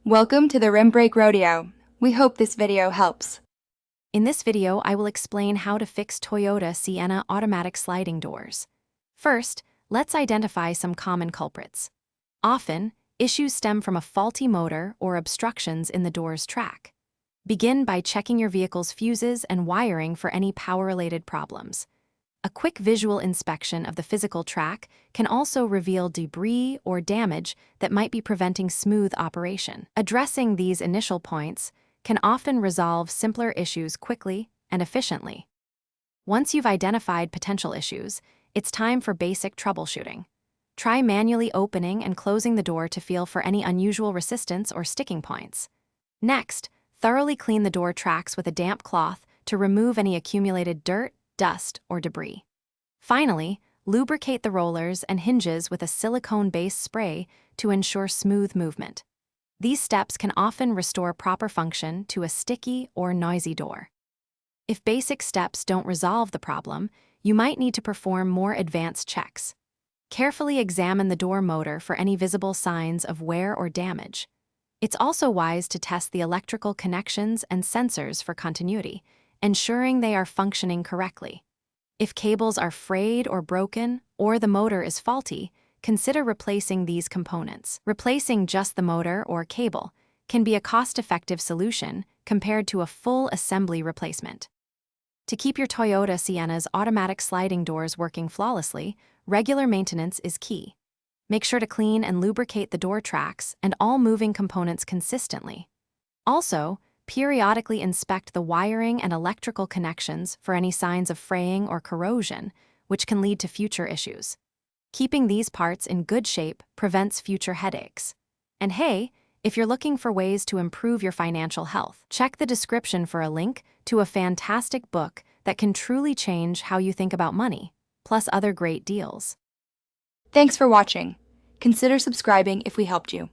Welcome to the Rim Break Rodeo. We hope this video helps. In this video, I will explain how to fix Toyota Sienna automatic sliding doors. First, let's identify some common culprits. Often, issues stem from a faulty motor or obstructions in the door's track. Begin by checking your vehicle's fuses and wiring for any power-related problems. A quick visual inspection of the physical track can also reveal debris or damage that might be preventing smooth operation. Addressing these initial points can often resolve simpler issues quickly and efficiently. Once you've identified potential issues, it's time for basic troubleshooting. Try manually opening and closing the door to feel for any unusual resistance or sticking points. Next, thoroughly clean the door tracks with a damp cloth to remove any accumulated dirt, dust, or debris. Finally, lubricate the rollers and hinges with a silicone-based spray to ensure smooth movement. These steps can often restore proper function to a sticky or noisy door. If basic steps don't resolve the problem, you might need to perform more advanced checks. Carefully examine the door motor for any visible signs of wear or damage. It's also wise to test the electrical connections and sensors for continuity, ensuring they are functioning correctly. If cables are frayed or broken, or the motor is faulty, consider replacing these components. Replacing just the motor or cable can be a cost-effective solution compared to a full assembly replacement. To keep your Toyota Sienna's automatic sliding doors working flawlessly, regular maintenance is key. Make sure to clean and lubricate the door tracks and all moving components consistently. Also, periodically inspect the wiring and electrical connections for any signs of fraying or corrosion, which can lead to future issues. Keeping these parts in good shape prevents future headaches. And hey, if you're looking for ways to improve your financial health, check the description for a link to a fantastic book that can truly change how you think about money, plus other great deals. Thanks for watching. Consider subscribing if we helped you.